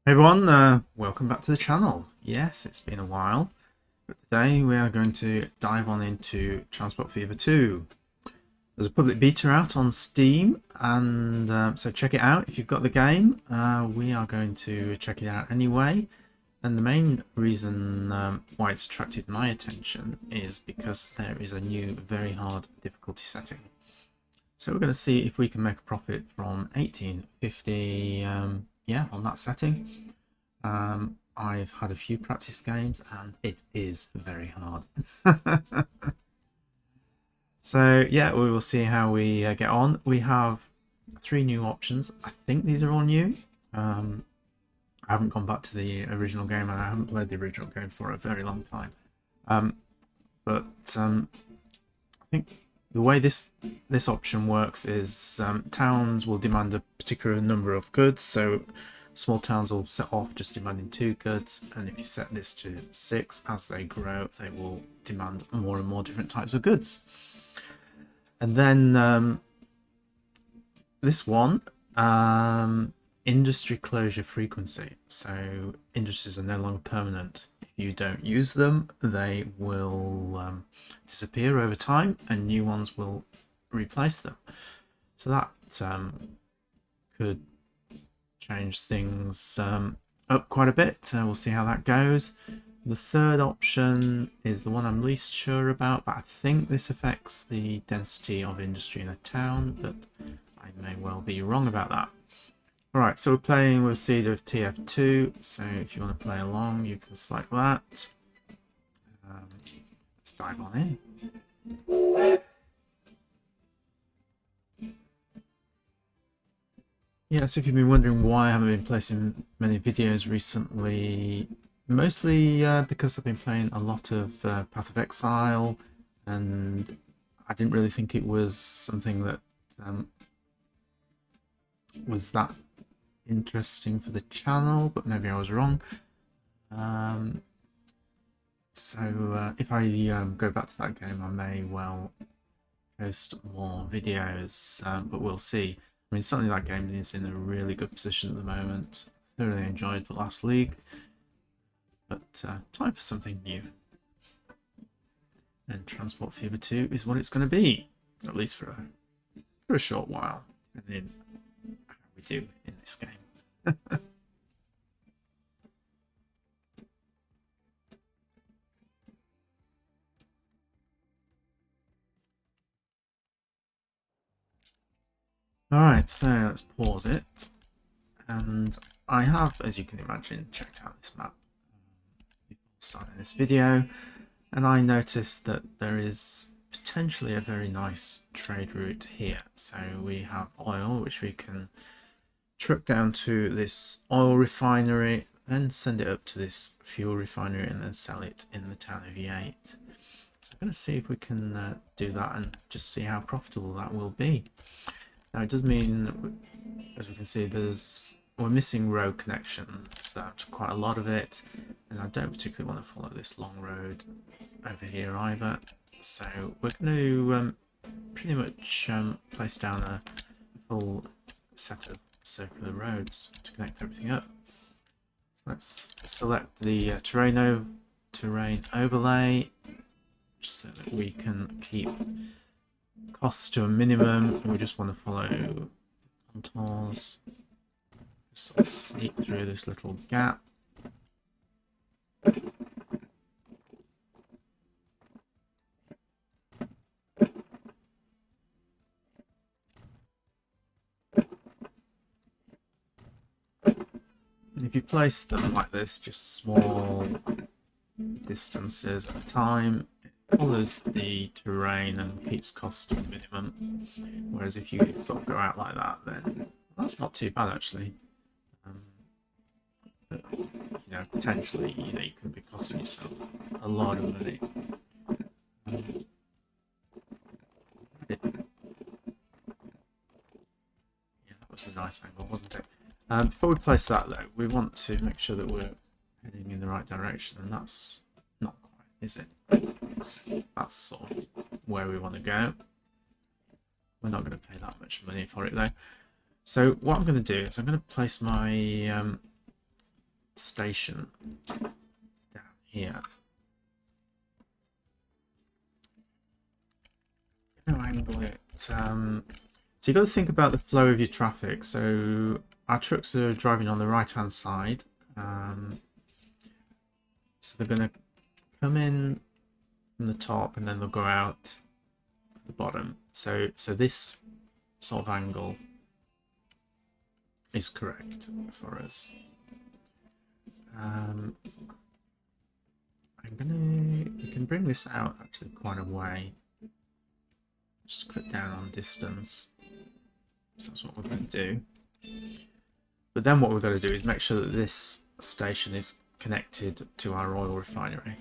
Hey everyone, welcome back to the channel. Yes, it's been a while, but today we are going to dive on into Transport Fever 2. There's a public beta out on Steam, and so check it out if you've got the game. We are going to check it out anyway, and the main reason why it's attracted my attention is because there is a new, very hard difficulty setting. So we're going to see if we can make a profit from 1850, yeah, on that setting. I've had a few practice games and it is very hard. So yeah, we will see how we get on. We have 3 new options. I think these are all new. I haven't gone back to the original game and I haven't played the original game for a very long time. But I think the way this option works is towns will demand a particular number of goods. So small towns will set off just demanding 2 goods, and if you set this to 6, as they grow, they will demand more and more different types of goods. And then this one, industry closure frequency. So industries are no longer permanent. If you don't use them, they will disappear over time, and new ones will replace them. So that could change things up quite a bit. We'll see how that goes. The third option is the one I'm least sure about, but I think this affects the density of industry in a town, but I may well be wrong about that. Alright, so we're playing with seed of TF2, so if you want to play along, you can select that. Let's dive on in. Yeah, so if you've been wondering why I haven't been placing many videos recently, mostly because I've been playing a lot of Path of Exile, and I didn't really think it was something that was that interesting for the channel, but maybe I was wrong. So if I go back to that game, I may well post more videos, but we'll see. I mean, certainly that game is in a really good position at the moment. Thoroughly enjoyed the last league, but time for something new. And Transport Fever 2 is what it's going to be, at least for a short while, depending on how we do in this game. Alright, so let's pause it. And I have, as you can imagine, checked out this map before starting this video, and I noticed that there is potentially a very nice trade route here. So we have oil, which we can truck down to this oil refinery, then send it up to this fuel refinery, and then sell it in the town of Yate. So I'm going to see if we can do that and just see how profitable that will be. Now it does mean, as we can see, we're missing road connections to quite a lot of it, and I don't particularly want to follow this long road over here either. So we're going to pretty much place down a full set of circular roads to connect everything up. So let's select the terrain overlay, just so that we can keep costs to a minimum, and we just want to follow contours. Just sort of sneak through this little gap. And if you place them like this, just small distances at a time, it follows the terrain and keeps costs to a minimum. Whereas if you sort of go out like that, then that's not too bad actually. But potentially, you can be costing yourself a lot of money. Yeah, that was a nice angle, wasn't it? Before we place that though, we want to make sure that we're heading in the right direction, and that's not quite, is it? That's sort of where we want to go. We're not going to pay that much money for it though. So what I'm going to do is I'm going to place my station down here. I'm going to angle it. So you've got to think about the flow of your traffic. So our trucks are driving on the right-hand side. So they're going to come in from the top and then they'll go out at the bottom. So this sort of angle is correct for us. We can bring this out actually quite a way. Just click down on distance. So that's what we're going to do. But then what we've got to do is make sure that this station is connected to our oil refinery.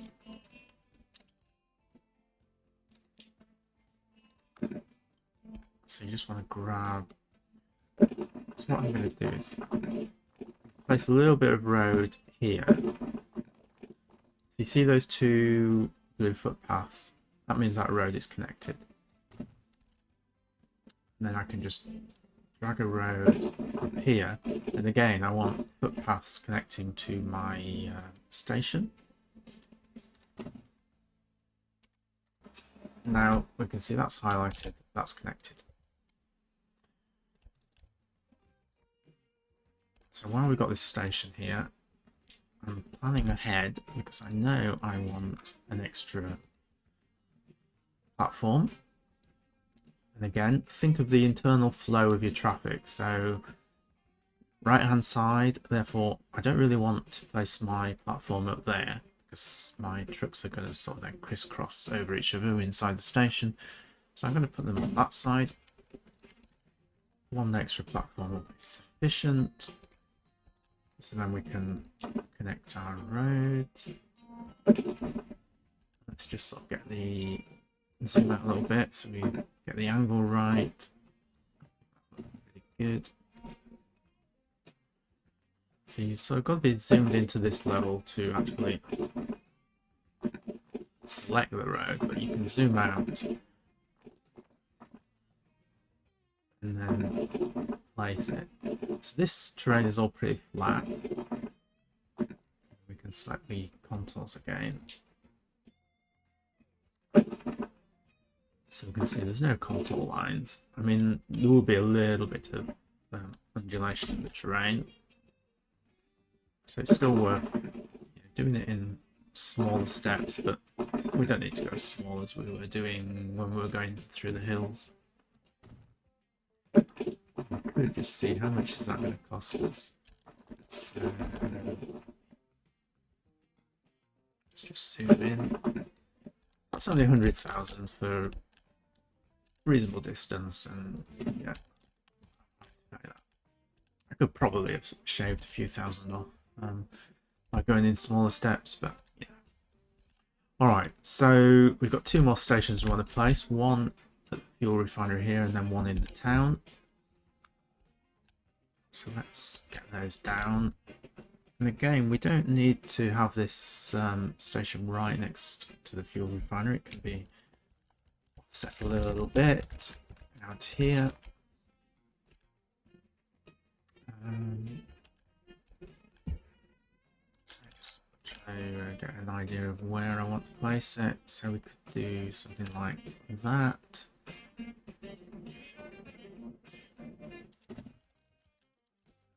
So you just want to grab. So what I'm going to do is place a little bit of road here. So you see those two blue footpaths? That means that road is connected. And then I can just drag a road up here. And again, I want footpaths connecting to my station. Now we can see that's highlighted, that's connected. So while we've got this station here, I'm planning ahead because I know I want an extra platform. And again, think of the internal flow of your traffic. So right hand side, therefore I don't really want to place my platform up there because my trucks are going to sort of then crisscross over each other inside the station. So I'm going to put them on that side. One extra platform will be sufficient. So then we can connect our roads. Let's just sort of get the zoom out a little bit so we get the angle right. That looks really good. So you've sort of got to be zoomed into this level to actually select the road, but you can zoom out and then place it. So this terrain is all pretty flat. We can select the contours again. So we can see there's no contour lines. I mean, there will be a little bit of undulation in the terrain. So it's still worth doing it in smaller steps, but we don't need to go as small as we were doing when we were going through the hills. We could just see how much is that going to cost us. So let's just zoom in. That's only 100,000 for reasonable distance, and yeah, I could probably have shaved a few thousand off by going in smaller steps, but yeah. Alright, so we've got two more stations we want to place, one at the fuel refinery here and then one in the town. So let's get those down. And again, we don't need to have this station right next to the fuel refinery. It can be offset a little bit out here. So just try to get an idea of where I want to place it. So we could do something like that.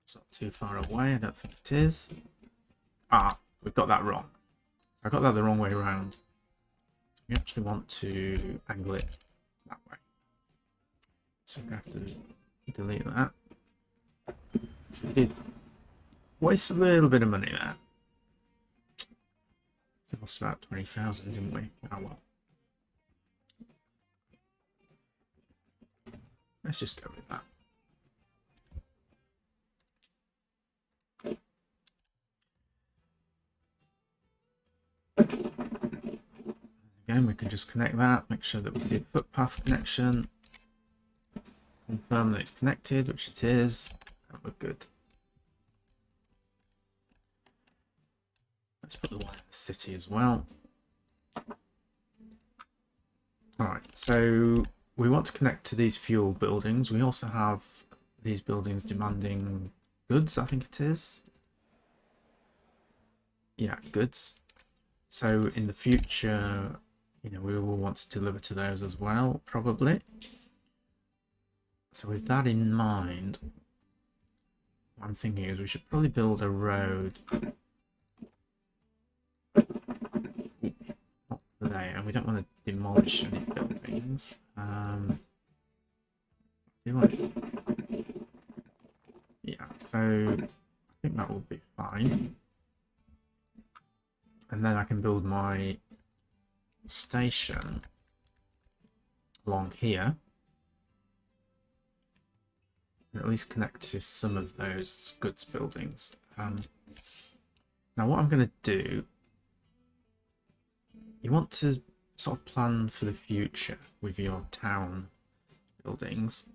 It's not too far away, I don't think it is. Ah, we've got that wrong. I got that the wrong way around. So we actually want to angle it that way. So we have to delete that. So we did waste a little bit of money there. We lost about 20,000, didn't we? Oh well. Let's just go with that. Again, we can just connect that, make sure that we see the footpath connection, confirm that it's connected, which it is, and we're good. Let's put the one in the city as well. Alright, so we want to connect to these fuel buildings. We also have these buildings demanding goods, I think it is. yeah, goods. So in the future, you know, we will want to deliver to those as well, probably. So with that in mind, what I'm thinking is we should probably build a road up there, and we don't want to demolish any buildings. Yeah, so I think that will be fine. And then I can build my station along here. And at least connect to some of those goods buildings. Now what I'm going to do, you want to sort of plan for the future with your town buildings.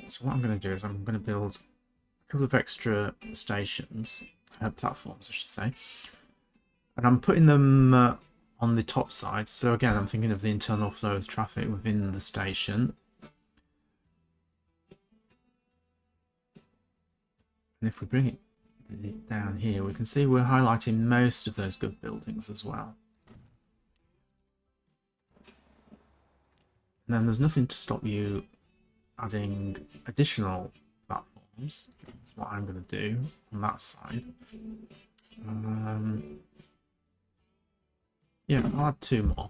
So what I'm going to do is I'm going to build a couple of extra stations, platforms I should say, and I'm putting them on the top side. So again, I'm thinking of the internal flow of traffic within the station. And if we bring it down here, we can see we're highlighting most of those good buildings as well. And then there's nothing to stop you adding additional platforms. That's what I'm going to do on that side. Yeah, I'll add 2 more.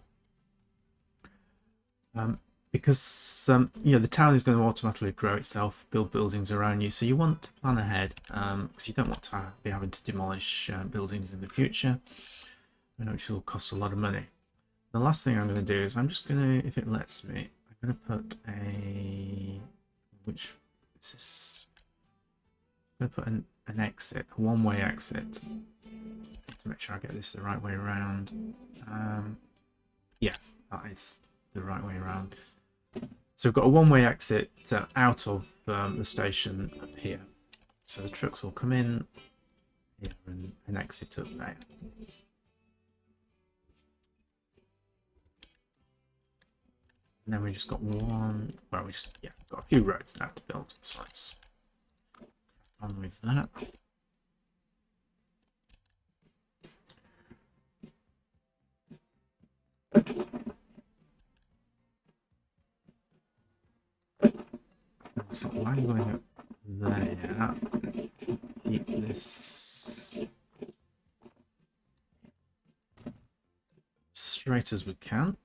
Because you know, the town is going to automatically grow itself, build buildings around you, so you want to plan ahead, because you don't want to be having to demolish buildings in the future, which will cost a lot of money. The last thing I'm going to do is I'm just going to, if it lets me, I'm going to put a, which is this? I'm going to put an exit, a one-way exit, to make sure I get this the right way around. Yeah, that is the right way around. So we've got a one-way exit out of the station up here. So the trucks will come in here and exit up there. And then we just got one, well, we just, yeah, got a few roads now to build. So let's crack on with that. So wangling up there to keep this straight as we can.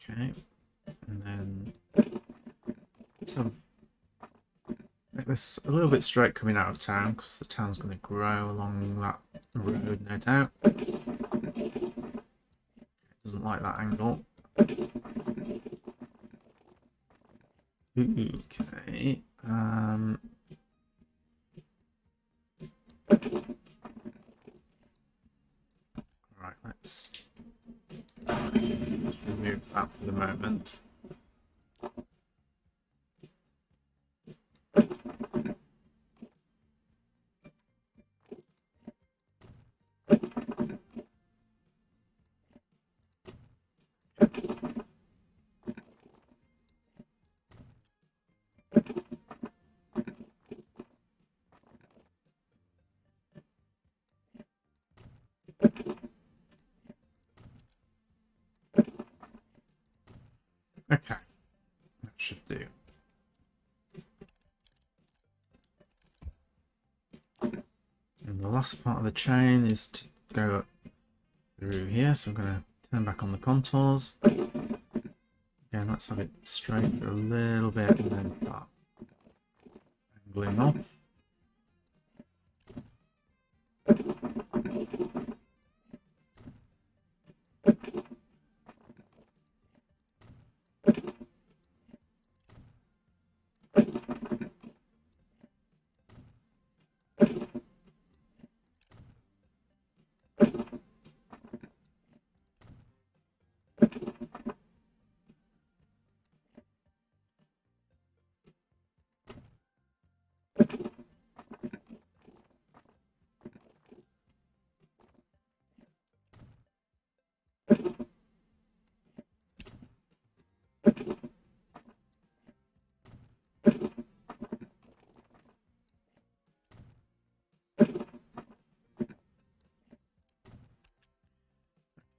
Okay, and then let's make this a little bit straight coming out of town, because the town's going to grow along that road, no doubt. Doesn't like that angle. Okay. Right, let's just remove that for the moment. Okay, that should do. And the last part of the chain is to go up through here, so I'm going to turn back on the contours. Again, let's have it straight for a little bit and then start angling off.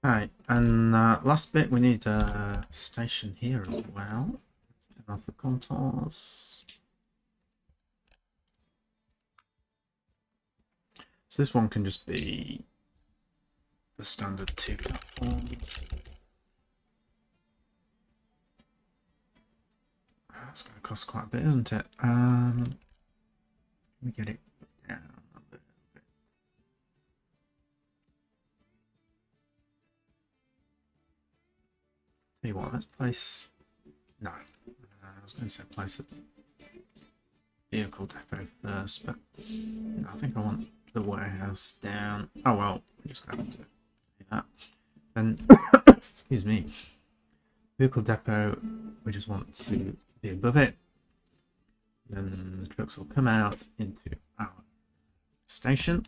Okay, and last bit, we need a station here as well. Let's turn off the contours. So this one can just be the standard 2 platforms. That's going to cost quite a bit, isn't it? Let me get it down a little bit. Tell you what, let's place... No, I was going to say place the vehicle depot first, but I think I want the warehouse down. Oh well, we're just going to do that. Then, excuse me, vehicle depot, we just want to be above it. Then the trucks will come out into our station.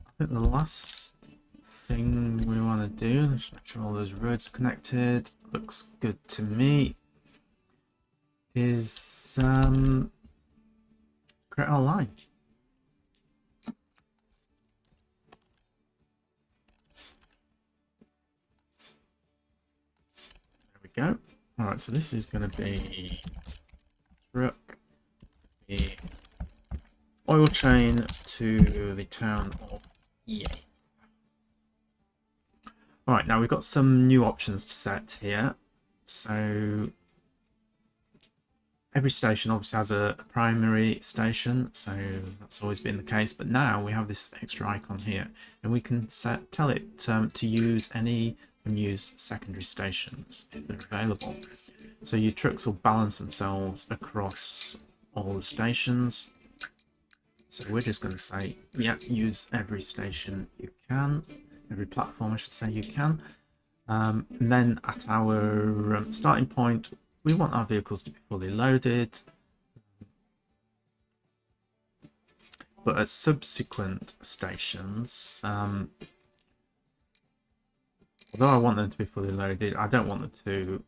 I think the last thing we want to do, just make sure all those roads are connected, looks good to me, is create our line. There we go. Alright, so this is going to be truck, the oil chain to the town of Yates. Alright, now we've got some new options to set here. So every station obviously has a primary station, so that's always been the case, but now we have this extra icon here, and we can tell it to use any unused secondary stations if they're available. So your trucks will balance themselves across all the stations. So we're just going to say, yeah, use every station you can, every platform I should say you can. And then at our starting point, we want our vehicles to be fully loaded. But at subsequent stations, although I want them to be fully loaded, I don't want them to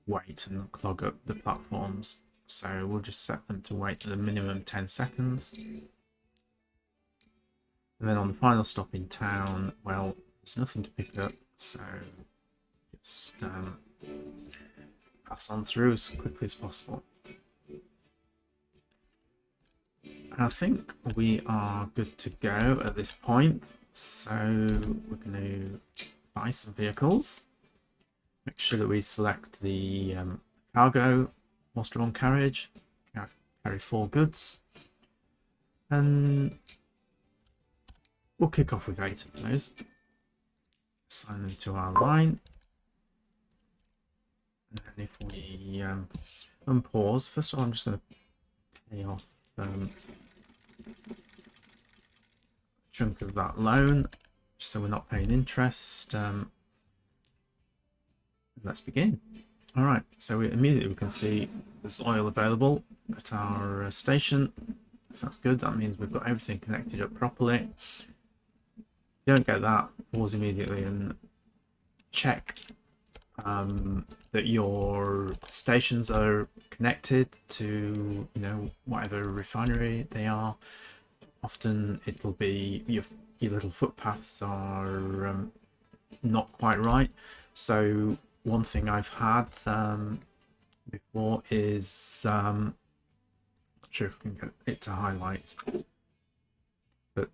wait and clog up the platforms. So we'll just set them to wait the minimum 10 seconds. And then on the final stop in town, well, there's nothing to pick up, so just pass on through as quickly as possible. And I think we are good to go at this point, so we're going to buy some vehicles. Make sure that we select the cargo, horse-drawn carriage, carry 4 goods, and we'll kick off with 8 of those. Assign them to our line. And then if we unpause, first of all, I'm just going to pay off a chunk of that loan, just so we're not paying interest. Let's begin. All right, so we immediately can see there's oil available at our station. So that's good. That means we've got everything connected up properly. If you don't get that, pause immediately and check that your stations are connected to, you know, whatever refinery they are. Often it'll be your little footpaths are not quite right. So one thing I've had before is not sure if we can get it to highlight, but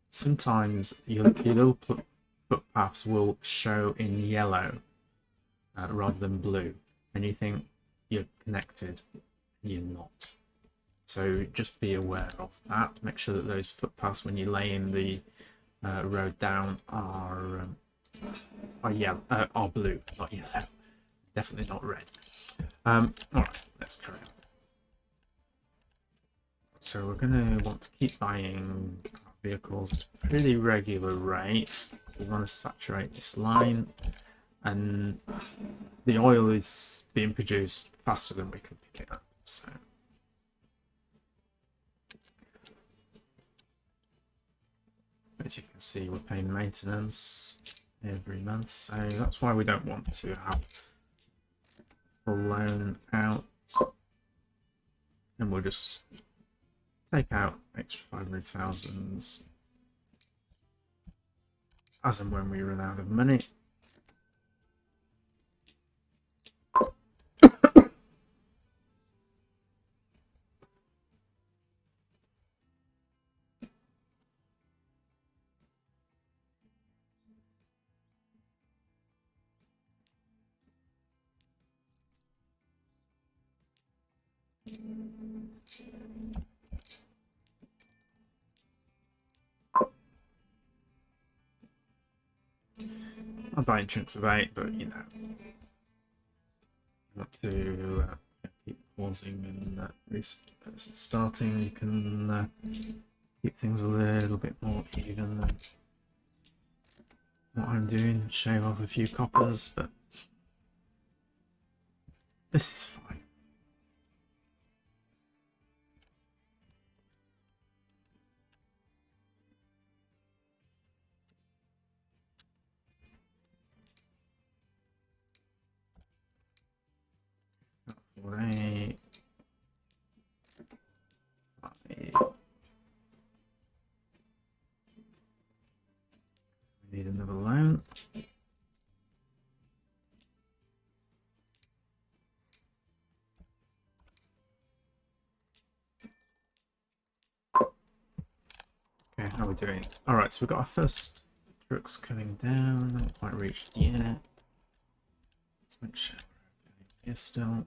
sometimes your little footpaths will show in yellow rather than blue, and you think you're connected, and you're not. So just be aware of that. Make sure that those footpaths, when you're laying the road down, are blue, not yellow. Definitely not red. All right, let's carry on. So we're going to want to keep buying vehicles at a pretty regular rate. We want to saturate this line, and the oil is being produced faster than we can pick it up. So as you can see, we're paying maintenance every month, so that's why we don't want to have a loan out, and we'll just take out extra 500,000 as and when we run out of money. I'm buying chunks of 8, but you know, want to keep pausing and restarting. You can keep things a little bit more even than what I'm doing. Shave off a few coppers, but this is fine. Right. We need another loan. Okay, how are we doing? Alright, so we've got our first trucks coming down. Not quite reached yet. Let's make sure we're okay here still.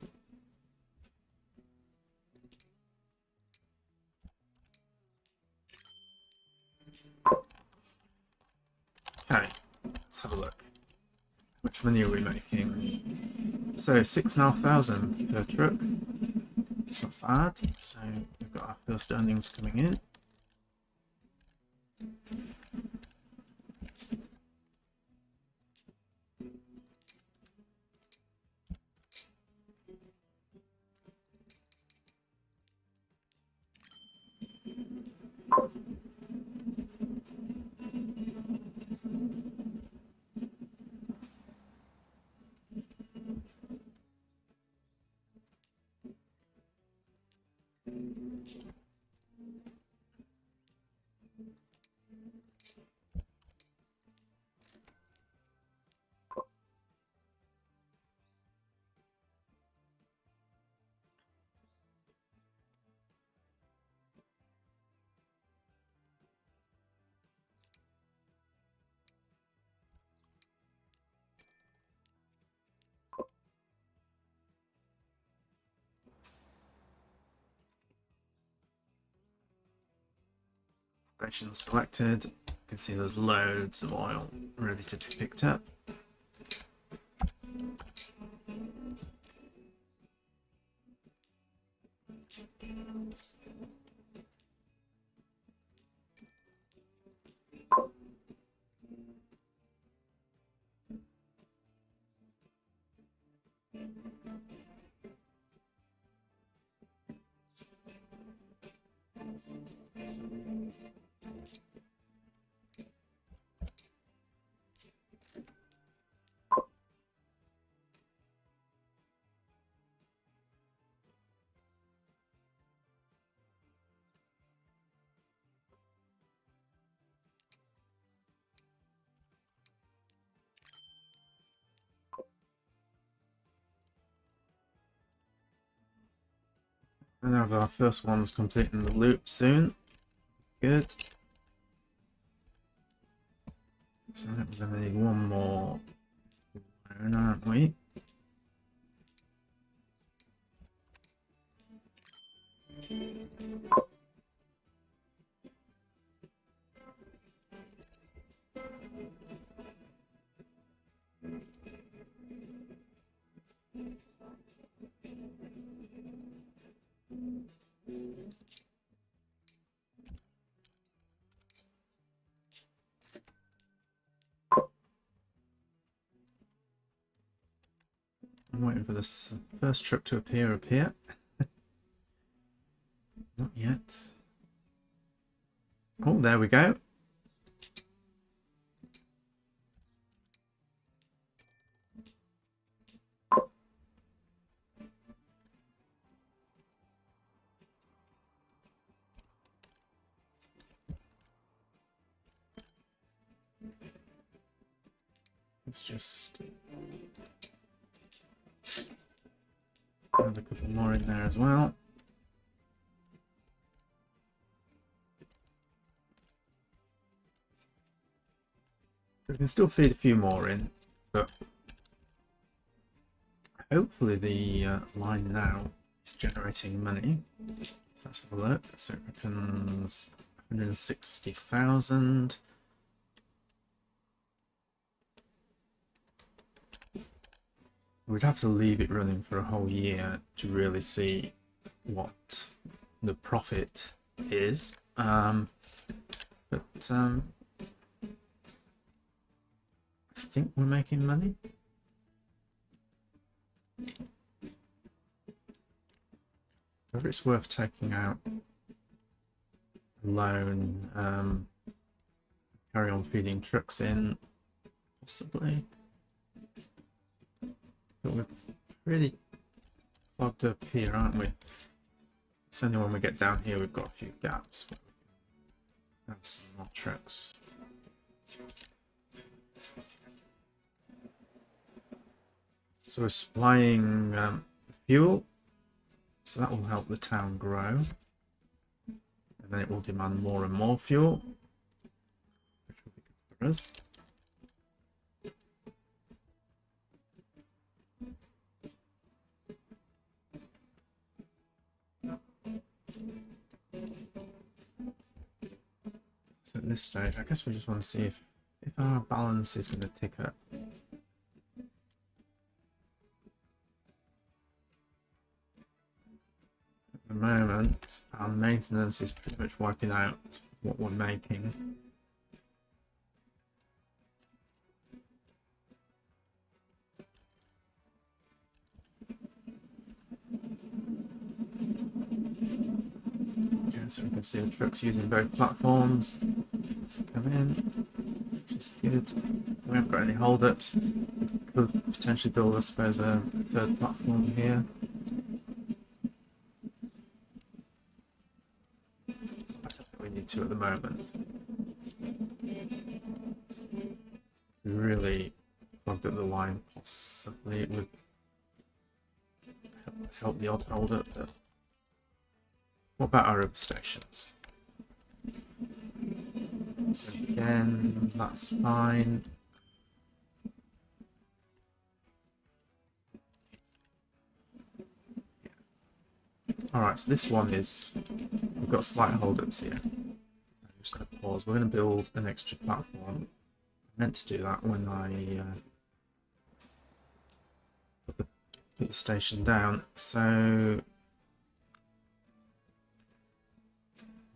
Okay, let's have a look. How much money are we making? So 6,500 per truck. It's not bad. So we've got our first earnings coming in. Station selected. You can see there's loads of oil ready to be picked up. And have our first ones completing the loop soon. Good. So I think we're going to need one more loan, aren't we? I'm waiting for this first truck to appear. Not yet. Oh, there we go. Let's just add a couple more in there as well. We can still feed a few more in, but hopefully the line now is generating money. So let's have a look. So it reckons 160,000. We'd have to leave it running for a whole year to really see what the profit is. I think we're making money. Whether it's worth taking out a loan, carry on feeding trucks in, possibly. But we're really clogged up here, aren't we? It's only when we get down here we've got a few gaps. Add some more trucks. So we're supplying the fuel, so that will help the town grow. And then it will demand more and more fuel, which will be good for us. So at this stage, I guess we just want to see if our balance is going to tick up. At the moment, our maintenance is pretty much wiping out what we're making. Yeah, so we can see the trucks using both platforms as they come in, which is good. We haven't got any hold-ups. Could potentially build, I suppose, a third platform here. I don't think we need to at the moment. We really clogged up the line, possibly it would help the odd hold-up. But what about our other stations? So again, that's fine. Alright, so this one is, we've got slight hold-ups here. I'm just going to pause. We're going to build an extra platform. I meant to do that when I put the station down. So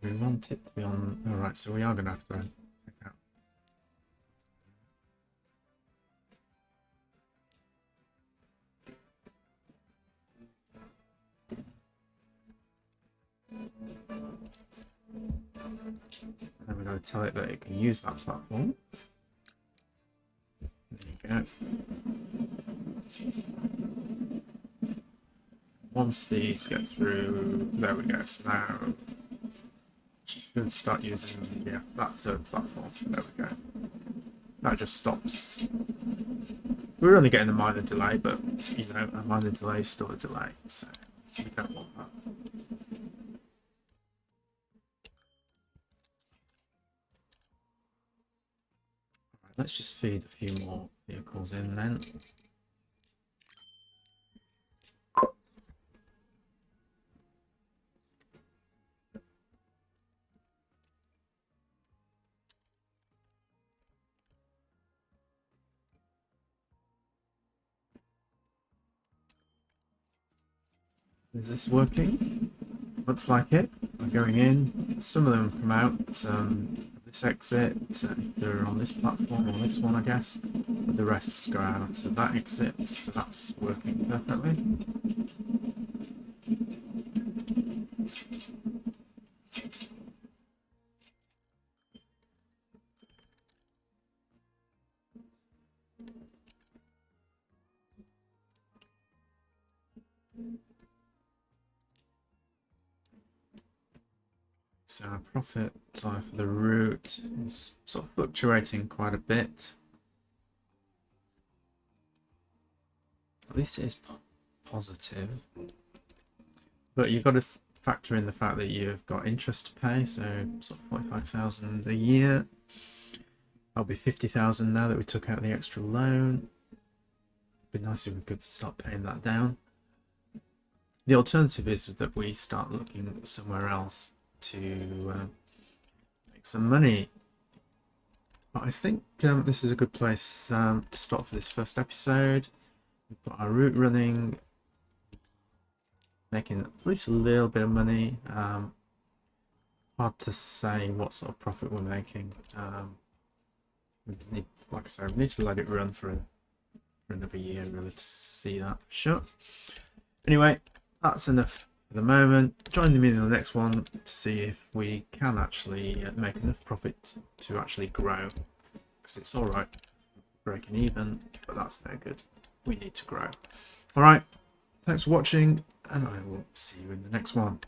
we want it to be on. Alright, so we are going to have to check out. And then we're going to tell it that it can use that platform. There you go. Once these get through, there we go. So now should start using, yeah, that third platform. There we go. That just stops. We're only getting a minor delay, but you know, a minor delay is still a delay, so we don't want that. Alright, let's just feed a few more vehicles in then. Is this working? Looks like it. They're going in. Some of them come out of this exit if they're on this platform or this one, I guess. But the rest go out of that exit, so that's working perfectly. So our profit for the route is sort of fluctuating quite a bit. At least it is positive. But you've got to factor in the fact that you've got interest to pay, so sort of 45,000 a year. That'll be 50,000 now that we took out the extra loan. It'd be nice if we could start paying that down. The alternative is that we start looking somewhere else to make some money. But I think this is a good place to stop for this first episode. We've got our route running, making at least a little bit of money. Hard to say what sort of profit we're making. Like I said, we need to let it run for another year really to see that for sure. Anyway, that's enough for the moment. Join me in the next one to see if we can actually make enough profit to actually grow. Because it's alright breaking even, but that's no good. We need to grow. Alright, thanks for watching, and I will see you in the next one.